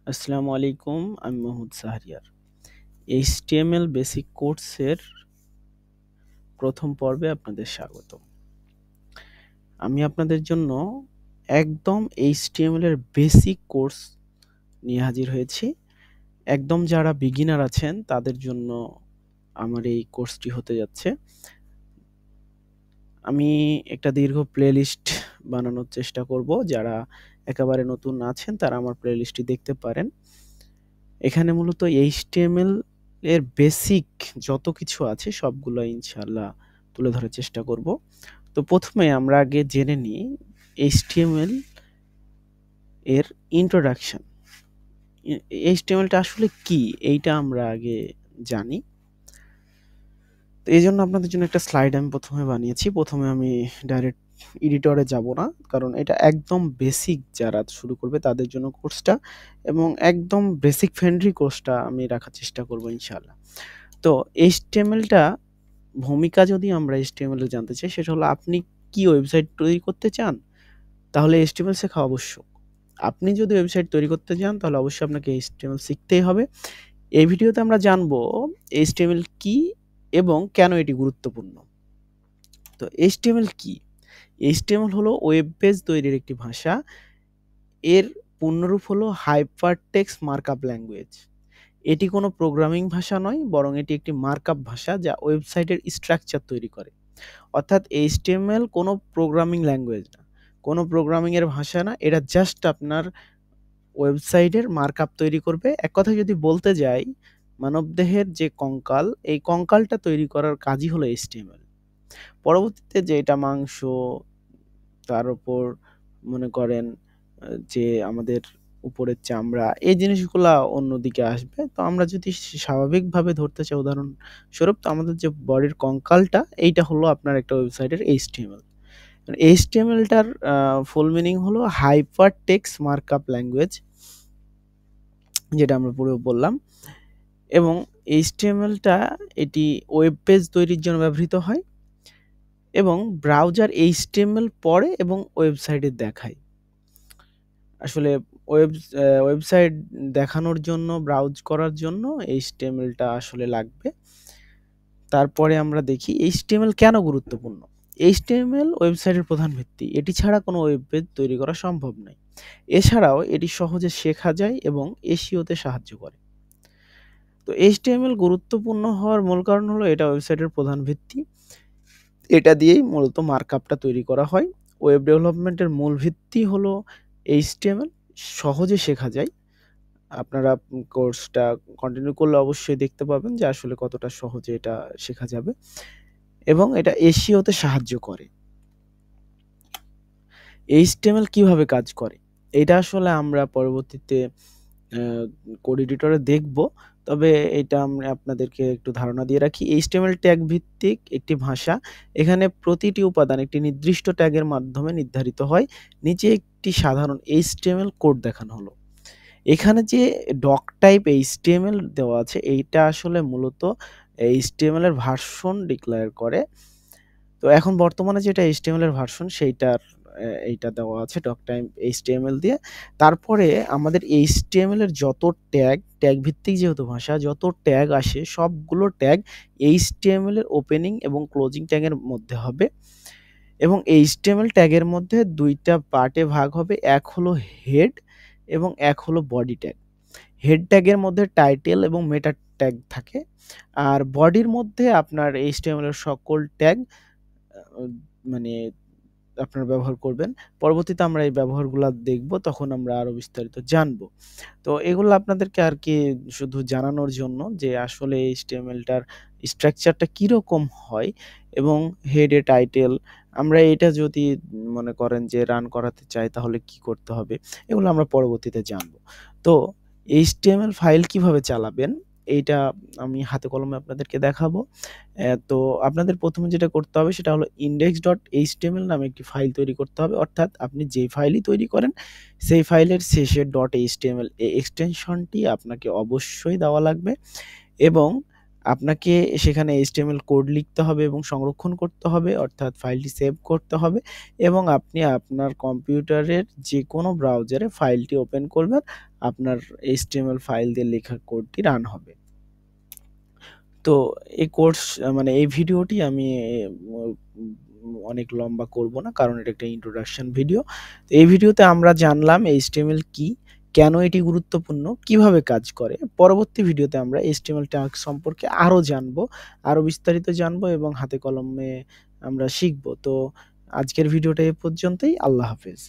আসসালামু আলাইকুম। আমি মোহাম্মদ শাহরিয়ার। HTML বেসিক কোর্সের প্রথম পর্বে আপনাদের স্বাগতম। আমি আপনাদের জন্য একদম HTML এর বেসিক কোর্স নিয়ে হাজির হয়েছি। একদম যারা বিগিনার আছেন তাদের জন্য আমার এই কোর্সটি হতে যাচ্ছে। আমি একটা দীর্ঘ প্লেলিস্ট বানানোর চেষ্টা করব। যারা একেবারে নতুন আছেন তারা আমার প্লেলিস্টটি দেখতে পারেন। এখানে মূলত HTML এর বেসিক যত কিছু আছে সবগুলো ইনশাআল্লাহ তুলে ধরার চেষ্টা করব। তো প্রথমে আমরা আগে জেনে নিই HTML এর ইন্ট্রোডাকশন। HTML টা আসলে কি এইটা আমরা আগে জানি। তো এই জন্য আপনাদের জন্য একটা স্লাইড আমি প্রথমে বানিয়েছি। প্রথমে আমি ডাইরেক্ট এডিটরে যাব না, কারণ এটা একদম বেসিক যারা শুরু করবে তাদের জন্য কোর্সটা, এবং একদম বেসিক ফ্রেন্ডলি কোর্সটা আমি রাখার চেষ্টা করব ইনশাআল্লাহ। তো HTML-টা ভূমিকা যদি আমরা HTML এ জানতে চাই, সেটা হলো আপনি কি ওয়েবসাইট তৈরি করতে চান? তাহলে HTML শেখা আবশ্যক। আপনি যদি ওয়েবসাইট তৈরি করতে চান তাহলে অবশ্যই আপনাকে HTML শিখতেই হবে। এই ভিডিওতে আমরা জানবো HTML কি এবং কেন এটি গুরুত্বপূর্ণ। তো HTML কি? HTML হলো ওয়েব পেজ তৈরির একটি ভাষা। এর পূর্ণরূপ হলো হাইপারটেক্সট মার্কআপ ল্যাঙ্গুয়েজ। এটি কোনো প্রোগ্রামিং ভাষা নয়, বরং এটি একটি মার্কআপ ভাষা যা ওয়েবসাইটের স্ট্রাকচার তৈরি করে। অর্থাৎ HTML কোনো প্রোগ্রামিং ল্যাঙ্গুয়েজ না, কোনো প্রোগ্রামিং এর ভাষা না। এটা জাস্ট আপনার ওয়েবসাইটের মার্কআপ তৈরি করবে। এক কথায় যদি বলতে যাই, মানবদেহের যে কঙ্কাল, এই কঙ্কালটা তৈরি করার কাজই হলো HTML। পরবর্তীতে যে এটা মাংস, তার উপর মনে করেন যে আমাদের উপরের চামড়া, এই জিনিসগুলা অন্যদিকে আসবে। তো আমরা যদি স্বাভাবিকভাবে ধরতে চাই উদাহরণস্বরূপ, তো আমাদের যে বডির কঙ্কালটা এইটা হলো আপনার একটা ওয়েবসাইটের HTML। HTML-টার ফুল মিনিং হলো হাইপার টেক্সট মার্কআপ ল্যাঙ্গুয়েজ, যেটা আমরা পূর্বে বললাম। এবং HTML-টা এটি ওয়েব পেজ তৈরির জন্য ব্যবহৃত হয়, এবং ব্রাউজার HTML পড়ে এবং ওয়েবসাইটে দেখায়। আসলে ওয়েবসাইট দেখানোর জন্য, ব্রাউজ করার জন্য HTML-টা আসলে লাগবে। তারপরে আমরা দেখি HTML কেন গুরুত্বপূর্ণ। HTML ওয়েবসাইটের প্রধান ভিত্তি। এটি ছাড়া কোনো ওয়েব পেজ তৈরি করা সম্ভব নয়। এছাড়াও এটি সহজে শেখা যায় এবং SEO-তে সাহায্য করে। তো HTML গুরুত্বপূর্ণ হওয়ার মূল কারণ হলো এটা ওয়েবসাইটের প্রধান ভিত্তি। এটা দিয়েই মূলত মার্কআপটা তৈরি করা হয়। ওয়েব ডেভেলপমেন্টের মূল ভিত্তি হলো HTML, সহজে শেখা যায়। আপনারা কোর্সটা কন্টিনিউ করলে অবশ্যই দেখতে পাবেন যে আসলে কতটা সহজে এটা শেখা যাবে, এবং এটা SEO-তে সাহায্য করে। HTML কিভাবে কাজ করে? এটা আসলে আমরা পরবর্তীতে আ কোড এডিটরে দেখব। তবে এটা আমি আপনাদেরকে একটু ধারণা দিয়ে রাখি। HTML ট্যাগ ভিত্তিক একটি ভাষা। এখানে প্রতিটি উপাদান একটি নির্দিষ্ট ট্যাগের মাধ্যমে নির্ধারিত হয়। নিচে একটি সাধারণ HTML কোড দেখানো হলো। এখানে যে ডক টাইপ HTML দেওয়া আছে, এইটা আসলে মূলত HTML এর ভার্সন ডিক্লেয়ার করে। তো এখন বর্তমানে যেটা HTML এর ভার্সন সেইটার এইটা দেওয়া আছে ডক টাইপ HTML দিয়ে। তারপরে আমাদের HTML এর যত ট্যাগ ভিত্তিক যেহেতু ভাষা, যত ট্যাগ আসে সবগুলো ট্যাগ HTML এর ওপেনিং এবং ক্লোজিং ট্যাগের মধ্যে হবে, এবং HTML ট্যাগের মধ্যে ২ টা পার্টে ভাগ হবে। এক হলো হেড এবং এক হলো বডি ট্যাগ। হেড ট্যাগের মধ্যে টাইটেল এবং মেটা ট্যাগ থাকে। আর বডির মধ্যে আপনার HTML এর সকল ট্যাগ আ মানে আপনারা ব্যবহার করবেন। পরবর্তীতে আমরা এই ব্যবহারগুলা দেখব, তখন আমরা আরো বিস্তারিত জানবো। তো এগুলো আপনাদেরকে আরকি শুধু জানানোর জন্য যে আসলে HTML-টার স্ট্রাকচারটা কিরকম হয়, এবং হেডে টাইটেল আমরা এটা যদি মনে করেন যে রান করাতে চাই তাহলে কি করতে হবে? এগুলো আমরা পরবর্তীতে জানবো। তো HTML ফাইল কিভাবে চালাবেন এইটা আমি হাতে কলমে আপনাদেরকে দেখাবো। তো আপনাদের ১ম এ যেটা করতে হবে সেটা হলো index.html নামে একটি ফাইল তৈরি করতে হবে। অর্থাৎ আপনি যেই ফাইলই তৈরি করেন সেই ফাইলের শেষে .html এই এক্সটেনশনটি আপনাকে অবশ্যই দেওয়া লাগবে, এবং আপনাকে সেখানে HTML কোড লিখতে হবে এবং সংরক্ষণ করতে হবে, অর্থাৎ ফাইলটি সেভ করতে হবে এবং আপনি আপনার কম্পিউটারের যেকোনো ব্রাউজারে ফাইলটি ওপেন করবেন, আপনার HTML ফাইল দিয়ে লেখা কোডটি রান হবে। তো এই কোর্স মানে এই ভিডিওটি আমি অনেক লম্বা করব না, কারণ এটা একটা ইন্ট্রোডাকশন ভিডিও। তো এই ভিডিওতে আমরা জানলাম HTML কি, কেন এটি গুরুত্বপূর্ণ, কিভাবে কাজ করে। পরবর্তী ভিডিওতে আমরা HTML ট্যাগ সম্পর্কে আরও জানবো, আরও বিস্তারিত জানবো এবং হাতে কলমে আমরা শিখব। তো আজকের ভিডিওটা এ পর্যন্তই। আল্লাহ হাফেজ।